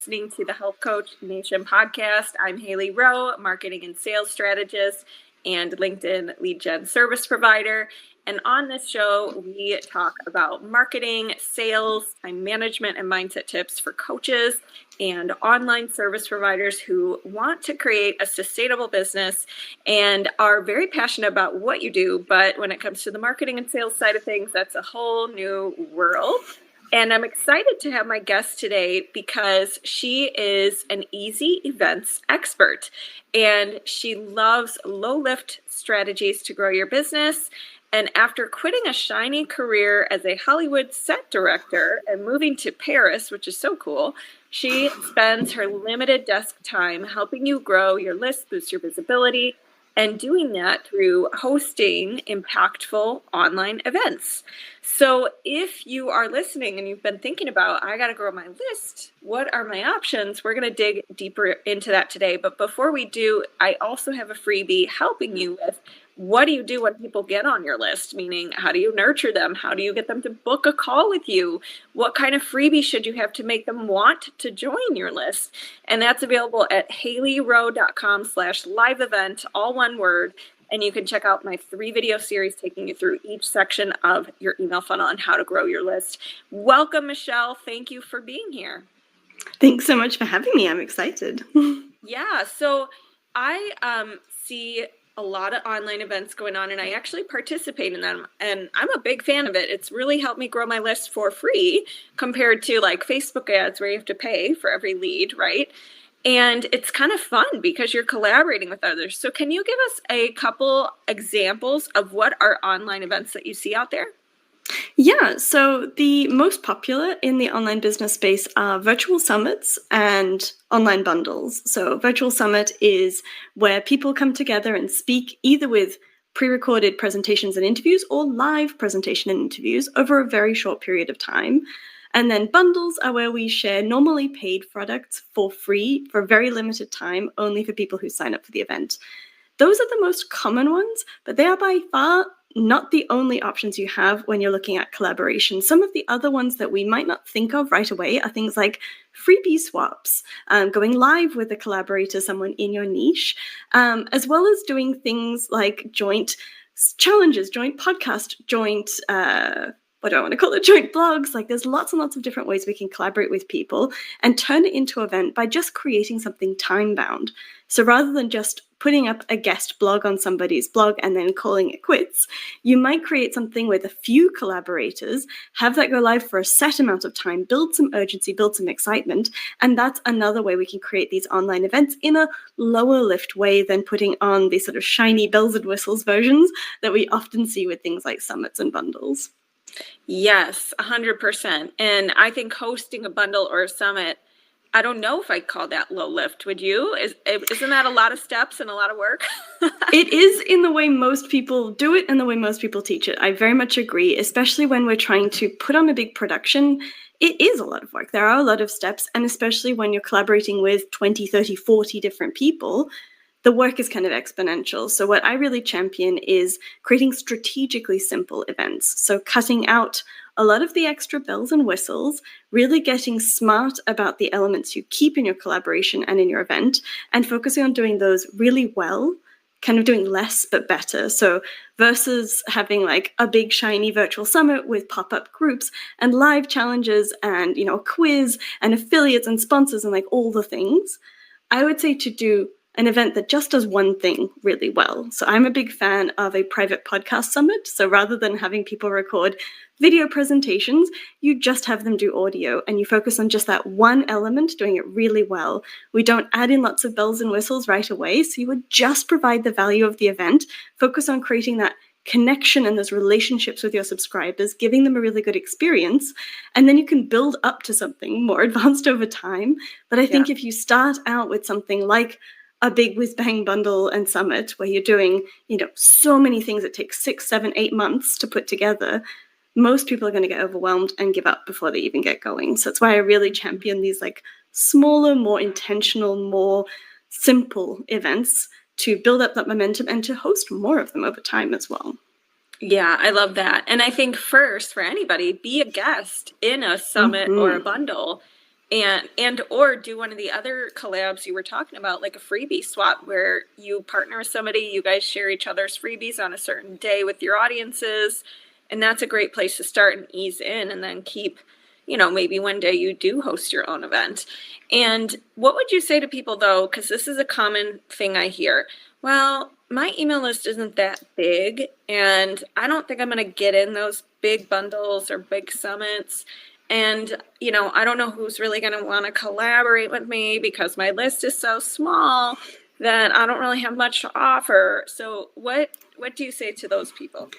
listening to the Health Coach Nation podcast. I'm Hailey Rowe, marketing and sales strategist and LinkedIn lead gen service provider. And on this show, we talk about marketing, sales, time management, and mindset tips for coaches and online service providers who want to create a sustainable business and are very passionate about what you do. But when it comes to the marketing and sales side of things, that's a whole new world. And I'm excited to have my guest today because she is an easy events expert and she loves low lift strategies to grow your business. And after quitting a shiny career as a Hollywood set director and moving to Paris, which is so cool, she spends her limited desk time helping you grow your list, boost your visibility, and doing that through hosting impactful online events. So if you are listening and you've been thinking about, I got to grow my list, what are my options? We're going to dig deeper into that today. But before we do, I also have a freebie helping you with what do you do when people get on your list? Meaning, how do you nurture them? How do you get them to book a call with you? What kind of freebie should you have to make them want to join your list? And that's available at haileyrowe.com/live event, all one word. And you can check out my 3-video series taking you through each section of your email funnel and how to grow your list. Welcome, Michelle. Thank you for being here. Thanks so much for having me. I'm excited. Yeah, so I see a lot of online events going on and I actually participate in them and I'm a big fan of it. It's really helped me grow my list for free compared to like Facebook ads where you have to pay for every lead, right? And it's kind of fun because you're collaborating with others. So can you give us a couple examples of what are online events that you see out there? Yeah, so the most popular in the online business space are virtual summits and online bundles. So virtual summit is where people come together and speak either with pre-recorded presentations and interviews or live presentation and interviews over a very short period of time. And then bundles are where we share normally paid products for free for a very limited time, only for people who sign up for the event. Those are the most common ones, but they are by far not the only options you have when you're looking at collaboration. Some of the other ones that we might not think of right away are things like freebie swaps, going live with a collaborator, someone in your niche, as well as doing things like joint challenges, joint podcast, joint joint blogs. Like there's lots and lots of different ways we can collaborate with people and turn it into an event by just creating something time bound. So rather than just putting up a guest blog on somebody's blog and then calling it quits, you might create something with a few collaborators, have that go live for a set amount of time, build some urgency, build some excitement. And that's another way we can create these online events in a lower lift way than putting on these sort of shiny bells and whistles versions that we often see with things like summits and bundles. Yes, 100%. And I think hosting a bundle or a summit, I don't know if I'd call that low lift. Would you? Isn't that a lot of steps and a lot of work? It is in the way most people do it and the way most people teach it. I very much agree, especially when we're trying to put on a big production. It is a lot of work. There are a lot of steps, and especially when you're collaborating with 20, 30, 40 different people, the work is kind of exponential. So what I really champion is creating strategically simple events. So cutting out a lot of the extra bells and whistles, really getting smart about the elements you keep in your collaboration and in your event, and focusing on doing those really well, kind of doing less but better. So versus having like a big shiny virtual summit with pop-up groups and live challenges and, a quiz and affiliates and sponsors and like all the things, I would say to do an event that just does one thing really well. So I'm a big fan of a private podcast summit. So rather than having people record video presentations, you just have them do audio and you focus on just that one element, doing it really well. We don't add in lots of bells and whistles right away. So you would just provide the value of the event, focus on creating that connection and those relationships with your subscribers, giving them a really good experience, and then you can build up to something more advanced over time. But I think if you start out with something like a big whiz bang bundle and summit where you're doing, so many things that take 6, 7, 8 months to put together, most people are going to get overwhelmed and give up before they even get going. So that's why I really champion these like smaller, more intentional, more simple events to build up that momentum and to host more of them over time as well. Yeah, I love that. And I think first for anybody, be a guest in a summit or a bundle and or do one of the other collabs you were talking about, like a freebie swap where you partner with somebody, you guys share each other's freebies on a certain day with your audiences. And that's a great place to start and ease in, and then keep, maybe one day you do host your own event. And what would you say to people though, because this is a common thing I hear? Well, my email list isn't that big, and I don't think I'm going to get in those big bundles or big summits. And, I don't know who's really going to want to collaborate with me because my list is so small that I don't really have much to offer. So what do you say to those people?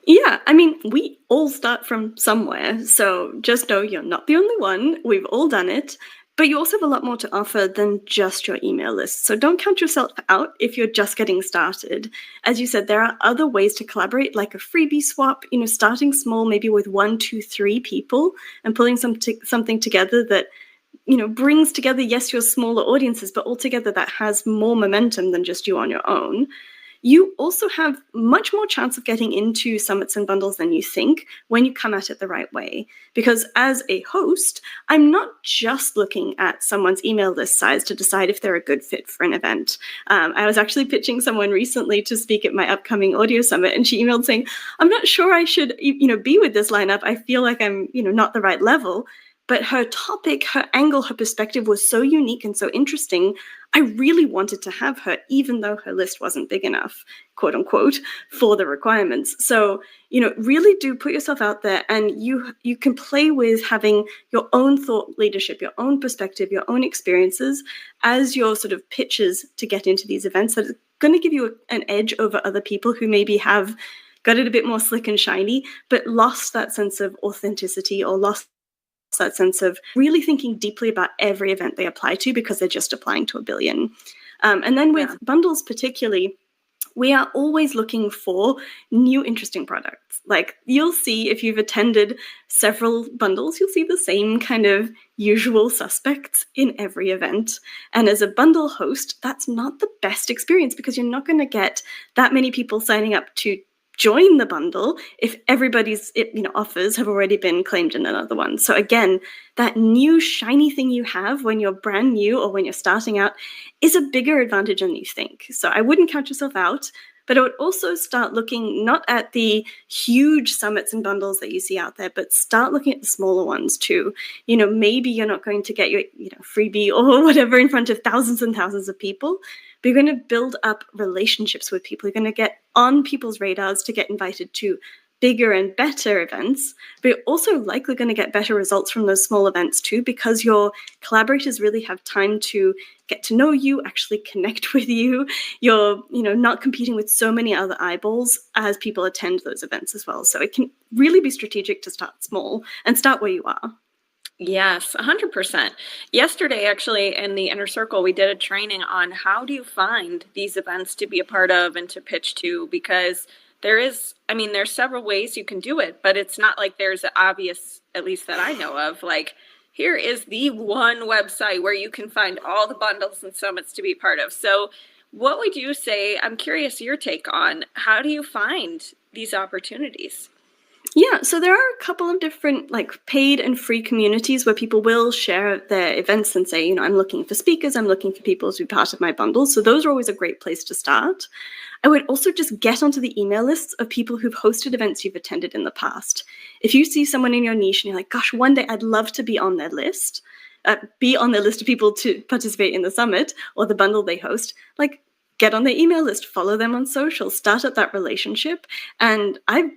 Yeah, I mean, we all start from somewhere. So just know you're not the only one. We've all done it. But you also have a lot more to offer than just your email list. So don't count yourself out if you're just getting started. As you said, there are other ways to collaborate, like a freebie swap, starting small, maybe with 1, 2, 3 people and pulling something together that, brings together, yes, your smaller audiences, but altogether that has more momentum than just you on your own. You also have much more chance of getting into summits and bundles than you think when you come at it the right way. Because as a host, I'm not just looking at someone's email list size to decide if they're a good fit for an event. I was actually pitching someone recently to speak at my upcoming audio summit, and she emailed saying, I'm not sure I should, be with this lineup. I feel like I'm, not the right level. But her topic, her angle, her perspective was so unique and so interesting. I really wanted to have her, even though her list wasn't big enough, quote unquote, for the requirements. So, really do put yourself out there, and you can play with having your own thought leadership, your own perspective, your own experiences as your sort of pitches to get into these events that are going to give you an edge over other people who maybe have got it a bit more slick and shiny, but lost that sense of authenticity or lost that sense of really thinking deeply about every event they apply to because they're just applying to a billion. And then with bundles particularly, we are always looking for new interesting products. Like you'll see if you've attended several bundles, you'll see the same kind of usual suspects in every event. And as a bundle host, that's not the best experience because you're not going to get that many people signing up to join the bundle if everybody's offers have already been claimed in another one. So again, that new shiny thing you have when you're brand new or when you're starting out is a bigger advantage than you think. So I wouldn't count yourself out, but I would also start looking not at the huge summits and bundles that you see out there, but start looking at the smaller ones too. Maybe you're not going to get your freebie or whatever in front of thousands and thousands of people, but you're going to build up relationships with people. You're going to get on people's radars to get invited to bigger and better events, but you're also likely going to get better results from those small events too, because your collaborators really have time to get to know you, actually connect with you. You're, not competing with so many other eyeballs as people attend those events as well. So it can really be strategic to start small and start where you are. Yes, 100%. Yesterday, actually, in the Inner Circle, we did a training on how do you find these events to be a part of and to pitch to, because there's several ways you can do it, but it's not like there's an obvious, at least that I know of, like, here is the one website where you can find all the bundles and summits to be part of. So what would you say, I'm curious your take on, how do you find these opportunities? Yeah, so there are a couple of different paid and free communities where people will share their events and say, I'm looking for speakers, I'm looking for people to be part of my bundle. So those are always a great place to start. I would also just get onto the email lists of people who've hosted events you've attended in the past. If you see someone in your niche and you're like, gosh, one day I'd love to be on their list, be on their list of people to participate in the summit or the bundle they host, get on their email list, follow them on social, start up that relationship. And I'm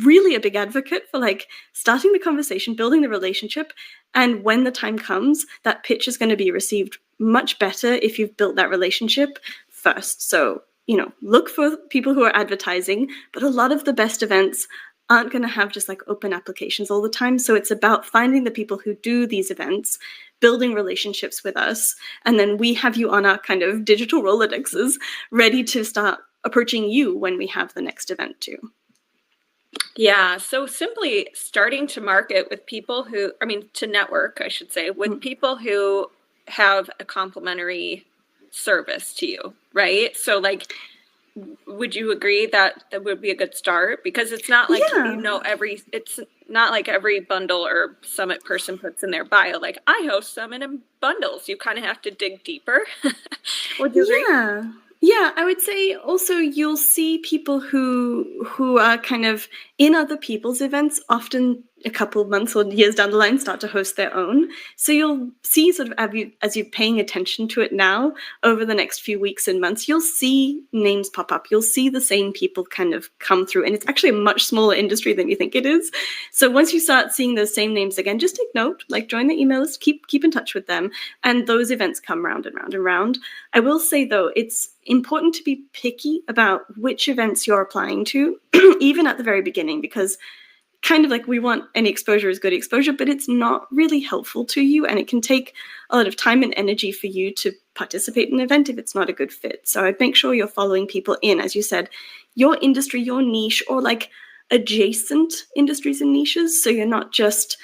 really a big advocate for starting the conversation, building the relationship. And when the time comes, that pitch is going to be received much better if you've built that relationship first. So, look for people who are advertising, but a lot of the best events aren't going to have just open applications all the time. So it's about finding the people who do these events, building relationships with us, and then we have you on our kind of digital Rolodexes ready to start approaching you when we have the next event too. Yeah, so simply starting to market with people to network, I should say, with people who have a complementary service to you, right? So would you agree that that would be a good start? Because it's not like, it's not like every bundle or summit person puts in their bio, like, I host summit and bundles. You kind of have to dig deeper. Would you agree? Yeah, I would say also you'll see people who are kind of in other people's events, often a couple of months or years down the line, start to host their own. So you'll see sort of as you're paying attention to it now over the next few weeks and months, you'll see names pop up. You'll see the same people kind of come through, and it's actually a much smaller industry than you think it is. So once you start seeing those same names again, just take note, like join the email list, keep in touch with them, and those events come round and round and round. I will say though, it's important to be picky about which events you're applying to, even at the very beginning, because kind of like we want any exposure is good exposure, but it's not really helpful to you, and it can take a lot of time and energy for you to participate in an event if it's not a good fit. So I'd make sure you're following people in, as you said, your industry, your niche, or like adjacent industries and niches. So you're not just,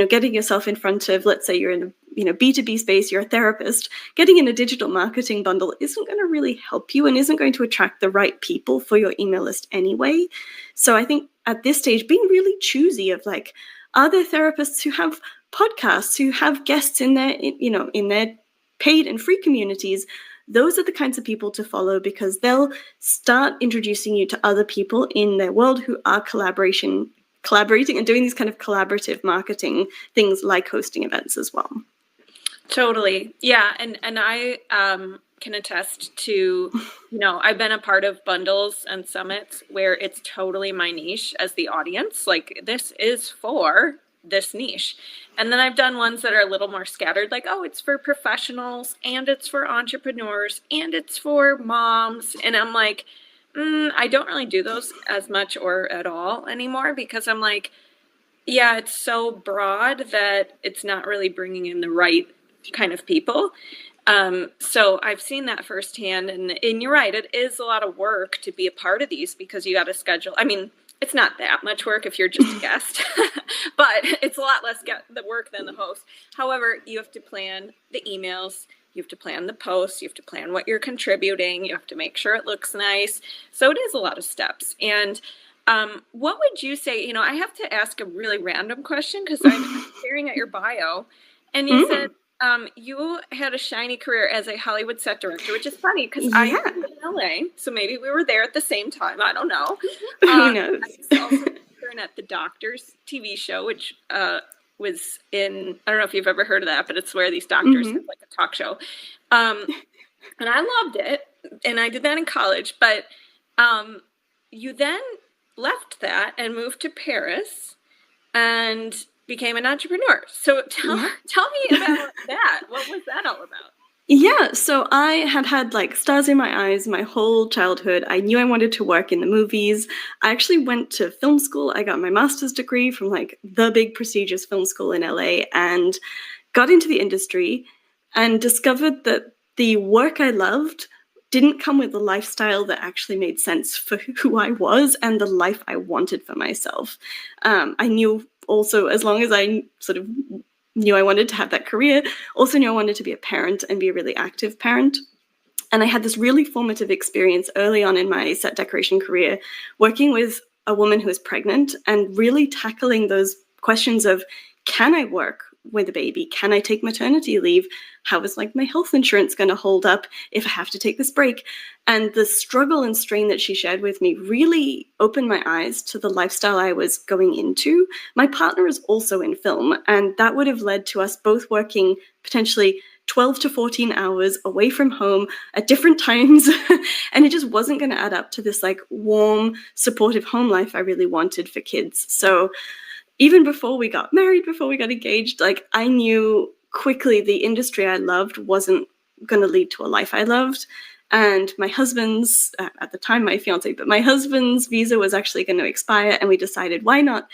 getting yourself in front of, let's say you're in a B2B space, you're a therapist, getting in a digital marketing bundle isn't going to really help you and isn't going to attract the right people for your email list anyway. So I think at this stage, being really choosy of like, are there therapists who have podcasts, who have guests in their paid and free communities? Those are the kinds of people to follow, because they'll start introducing you to other people in their world who are collaborating and doing these kind of collaborative marketing things like hosting events as well. Totally. Yeah. And I can attest to, I've been a part of bundles and summits where it's totally my niche as the audience. Like, this is for this niche. And then I've done ones that are a little more scattered, like, oh, it's for professionals and it's for entrepreneurs and it's for moms. And I'm like, I don't really do those as much or at all anymore, because I'm like, yeah, it's so broad that it's not really bringing in the right kind of people. So I've seen that firsthand, and you're right, it is a lot of work to be a part of these, because you got to schedule. I mean, it's not that much work if you're just a guest, but it's a lot less the work than the host. However, you have to plan the emails, you have to plan the posts, you have to plan what you're contributing, you have to make sure it looks nice. So it is a lot of steps. And what would you say, I have to ask a really random question, because I'm staring at your bio, and you said you had a shiny career as a Hollywood set director, which is funny because I am in LA, so maybe we were there at the same time. I don't know. Who knows? I was also an at the Doctors TV show, which was in, I don't know if you've ever heard of that, but it's where these doctors have like a talk show. And I loved it, and I did that in college, but you then left that and moved to Paris and became an entrepreneur. So tell me about that. What was that all about? Yeah, so I had like stars in my eyes my whole childhood. I knew I wanted to work in the movies. I actually went to film school. I got my master's degree from like the big prestigious film school in LA, and got into the industry and discovered that the work I loved didn't come with the lifestyle that actually made sense for who I was and the life I wanted for myself. I knew also, as long as I sort of knew I wanted to have that career, also knew I wanted to be a parent and be a really active parent. And I had this really formative experience early on in my set decoration career, working with a woman who was pregnant and really tackling those questions of, can I work with a baby? Can I take maternity leave? How is like my health insurance going to hold up if I have to take this break? And the struggle and strain that she shared with me really opened my eyes to the lifestyle I was going into. My partner is also in film, and that would have led to us both working potentially 12 to 14 hours away from home at different times. And it just wasn't going to add up to this like warm, supportive home life I really wanted for kids. So even before we got married, before we got engaged, like I knew quickly the industry I loved wasn't going to lead to a life I loved. And my husband's, at the time my fiance, but my husband's visa was actually going to expire, and we decided why not,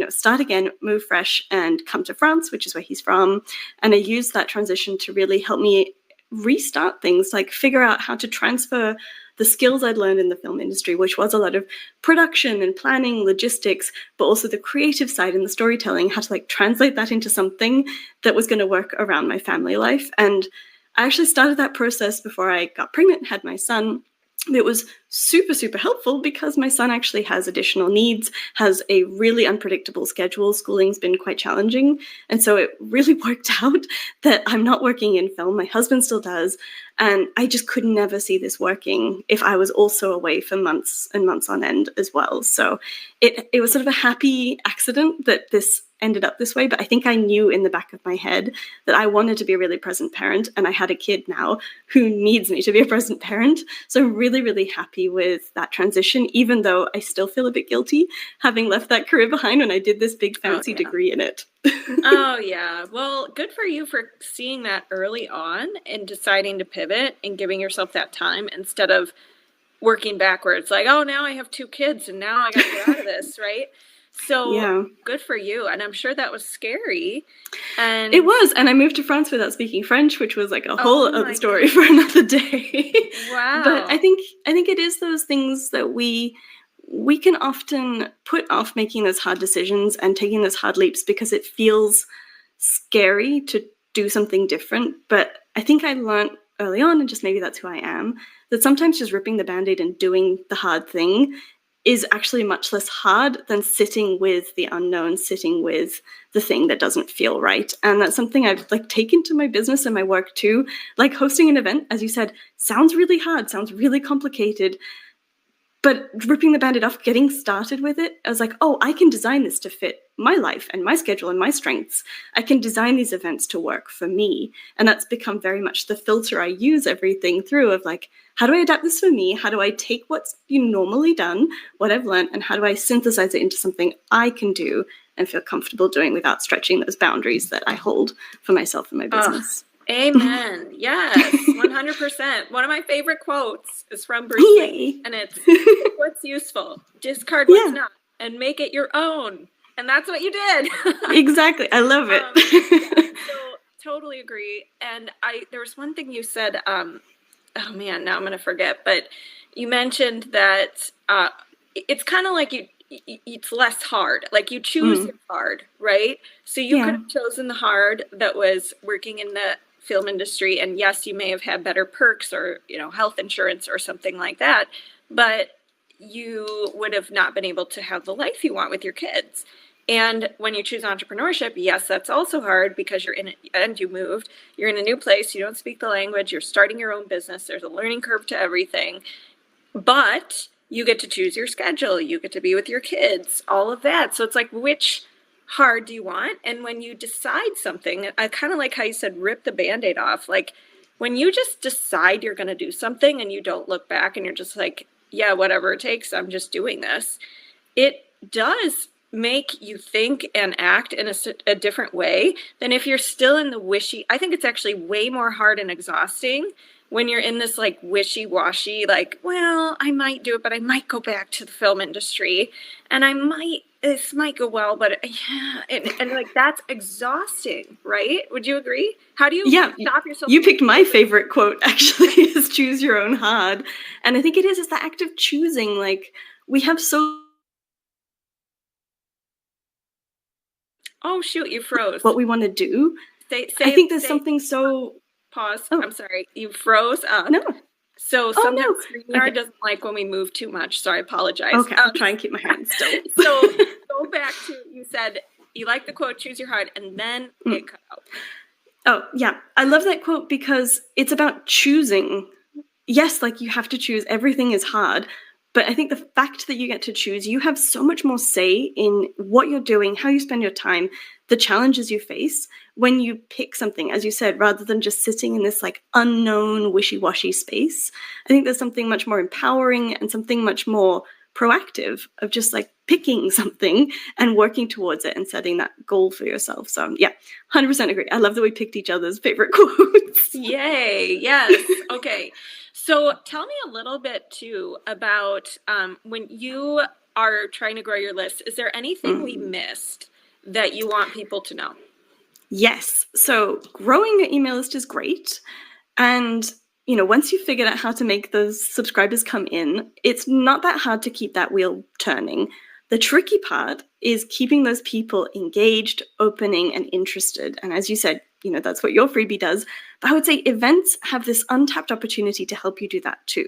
start again, move fresh, and come to France, which is where he's from. And I used that transition to really help me restart things, like figure out how to transfer the skills I'd learned in the film industry, which was a lot of production and planning, logistics, but also the creative side and the storytelling, how to like translate that into something that was going to work around my family life. And I actually started that process before I got pregnant, had my son. It was super, super helpful because my son actually has additional needs, has a really unpredictable schedule. Schooling's been quite challenging. And so it really worked out that I'm not working in film. My husband still does. And I just could never see this working if I was also away for months and months on end as well. So it was sort of a happy accident that this ended up this way, but I think I knew in the back of my head that I wanted to be a really present parent, and I had a kid now who needs me to be a present parent. So I'm really, really happy with that transition, even though I still feel a bit guilty having left that career behind when I did this big fancy degree in it. Oh, yeah. Well, good for you for seeing that early on and deciding to pivot and giving yourself that time instead of working backwards. Like, oh, now I have 2 kids and now I got to get out of this, right? So good for you. And I'm sure that was scary. And it was. And I moved to France without speaking French, which was like a whole other story for another day. Wow. But I think it is those things that we can often put off making those hard decisions and taking those hard leaps because it feels scary to do something different. But I think I learned early on, and just maybe that's who I am, that sometimes just ripping the Band-Aid and doing the hard thing is actually much less hard than sitting with the unknown, sitting with the thing that doesn't feel right. And that's something I've taken to my business and my work too. Like hosting an event, as you said, sounds really hard, sounds really complicated. But ripping the Band-Aid off, getting started with it, I was like, oh, I can design this to fit my life and my schedule and my strengths. I can design these events to work for me. And that's become very much the filter I use everything through of how do I adapt this for me? How do I take what's normally done, what I've learned, and how do I synthesize it into something I can do and feel comfortable doing without stretching those boundaries that I hold for myself and my business? Amen. Yes, 100%. One of my favorite quotes is from Bruce Lee, and it's "Take what's useful, discard what's not, and make it your own." And that's what you did. Exactly. I love it. So totally agree. And there was one thing you said, oh man, now I'm going to forget, but you mentioned that it's kind of like it's less hard. Like you choose your hard, right? So you could have chosen the hard that was working in the film industry, and yes, you may have had better perks or health insurance or something like that, but you would have not been able to have the life you want with your kids. And when you choose entrepreneurship, yes, that's also hard because you're in it and you moved, you're in a new place, you don't speak the language, you're starting your own business, there's a learning curve to everything, but you get to choose your schedule, you get to be with your kids, all of that. So it's like, which hard do you want? And when you decide something, I kind of like how you said, rip the Band-Aid off. Like when you just decide you're going to do something and you don't look back and you're just like, yeah, whatever it takes, I'm just doing this. It does make you think and act in a different way than if you're still in the wishy. I think it's actually way more hard and exhausting when you're in this wishy-washy, well, I might do it, but I might go back to the film industry and this might go well, but yeah, and that's exhausting, right? Would you agree? How do you stop yourself? You picked my favorite quote, actually, is choose your own hard. And I think it's the act of choosing. We have so... Oh, shoot, you froze. What we want to do. I think there's something so... Pause. Oh. I'm sorry. You froze up. No. So sometimes StreamYard doesn't like when we move too much, so I apologize. Okay, I'll try and keep my hands still. So go back to, you said you like the quote, choose your heart, and then it cut out. Oh, yeah. I love that quote because it's about choosing. Yes, you have to choose. Everything is hard. But I think the fact that you get to choose, you have so much more say in what you're doing, how you spend your time, the challenges you face when you pick something, as you said, rather than just sitting in this unknown, wishy-washy space. I think there's something much more empowering and something much more proactive of just picking something and working towards it and setting that goal for yourself. So yeah, 100% agree. I love that we picked each other's favorite quotes. Yay. Yes. Okay. So tell me a little bit too about when you are trying to grow your list, is there anything we missed that you want people to know? Yes. So growing your email list is great. And, once you figured out how to make those subscribers come in, it's not that hard to keep that wheel turning. The tricky part is keeping those people engaged, opening, and interested. And as you said, that's what your freebie does. But I would say events have this untapped opportunity to help you do that too.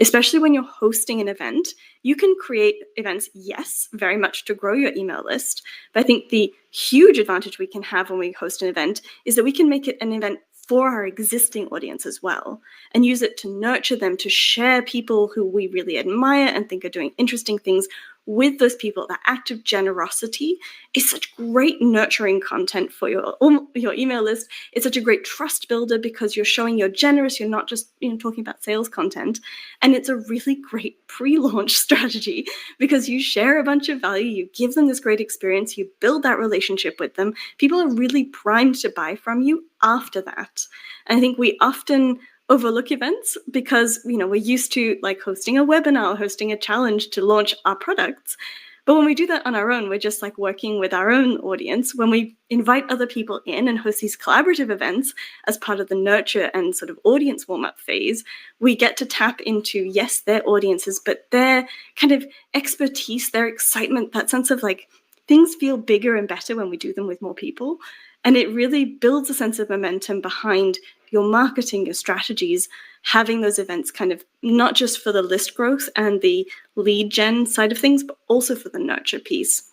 especially when you're hosting an event. You can create events, yes, very much to grow your email list. But I think the huge advantage we can have when we host an event is that we can make it an event for our existing audience as well, and use it to nurture them, to share people who we really admire and think are doing interesting things with those people. That act of generosity is such great nurturing content for your email list. It's such a great trust builder because you're showing you're generous. You're not just talking about sales content. And it's a really great pre-launch strategy because you share a bunch of value, you give them this great experience, you build that relationship with them. People are really primed to buy from you after that. And I think we often overlook events because we're used to like hosting a webinar, hosting a challenge to launch our products. But when we do that on our own, we're just like working with our own audience. When we invite other people in and host these collaborative events as part of the nurture and sort of audience warm-up phase, we get to tap into, yes, their audiences, but their kind of expertise, their excitement, that sense of like things feel bigger and better when we do them with more people. And it really builds a sense of momentum behind your marketing, your strategies, having those events kind of not just for the list growth and the lead gen side of things, but also for the nurture piece.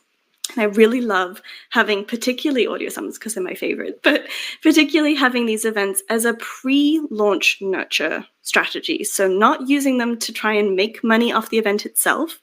And I really love having particularly audio summons because they're my favorite, but particularly having these events as a pre-launch nurture strategy. So not using them to try and make money off the event itself,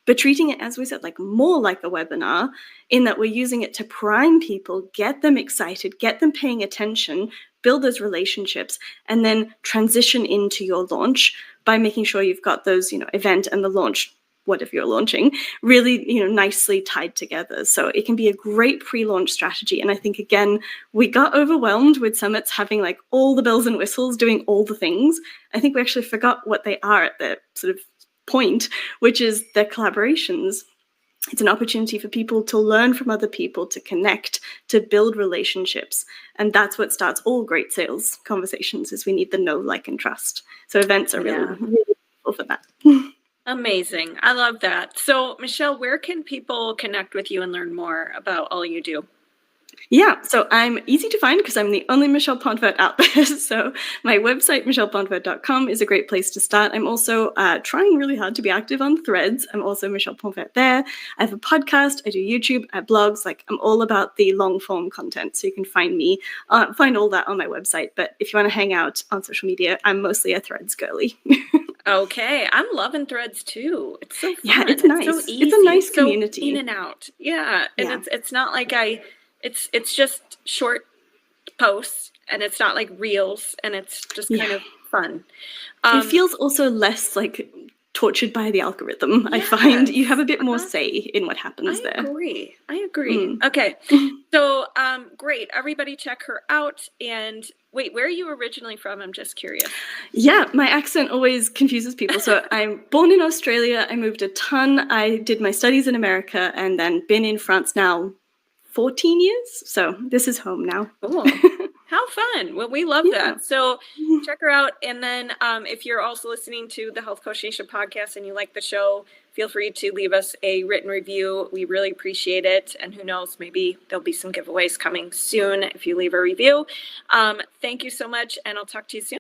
but treating it, as we said, like more like a webinar, in that we're using it to prime people, get them excited, get them paying attention, build those relationships, and then transition into your launch by making sure you've got those, event and the launch, whatever you're launching, really, nicely tied together. So it can be a great pre-launch strategy. And I think, again, we got overwhelmed with summits having like all the bells and whistles doing all the things. I think we actually forgot what they are at the sort of point, which is their collaborations. It's an opportunity for people to learn from other people, to connect, to build relationships. And that's what starts all great sales conversations, is we need the know, like, and trust. So events are really useful for that. Amazing. I love that. So Michelle, where can people connect with you and learn more about all you do? Yeah, so I'm easy to find because I'm the only Michelle Pontvert out there. So my website, michellepontvert.com, is a great place to start. I'm also trying really hard to be active on Threads. I'm also Michelle Pontvert there. I have a podcast, I do YouTube, I have blogs. Like, I'm all about the long form content. So you can find me, find all that on my website. But if you want to hang out on social media, I'm mostly a Threads girly. Okay, I'm loving Threads too. It's so fun. Yeah, it's nice. So easy. It's a nice so community. in and out. Yeah, and it's not like it's just short posts, and it's not like reels, and it's just kind of fun. It feels also less like tortured by the algorithm. I find you have a bit more say in what happens there. I agree. Okay. So, great. Everybody check her out. And wait, where are you originally from? I'm just curious. Yeah, my accent always confuses people. So I'm born in Australia. I moved a ton. I did my studies in America and then been in France now 14 years. So this is home now. Cool. How fun. Well, we love that. So check her out. And then if you're also listening to the Health Coach Nation podcast and you like the show, feel free to leave us a written review. We really appreciate it. And who knows, maybe there'll be some giveaways coming soon if you leave a review. Thank you so much, and I'll talk to you soon.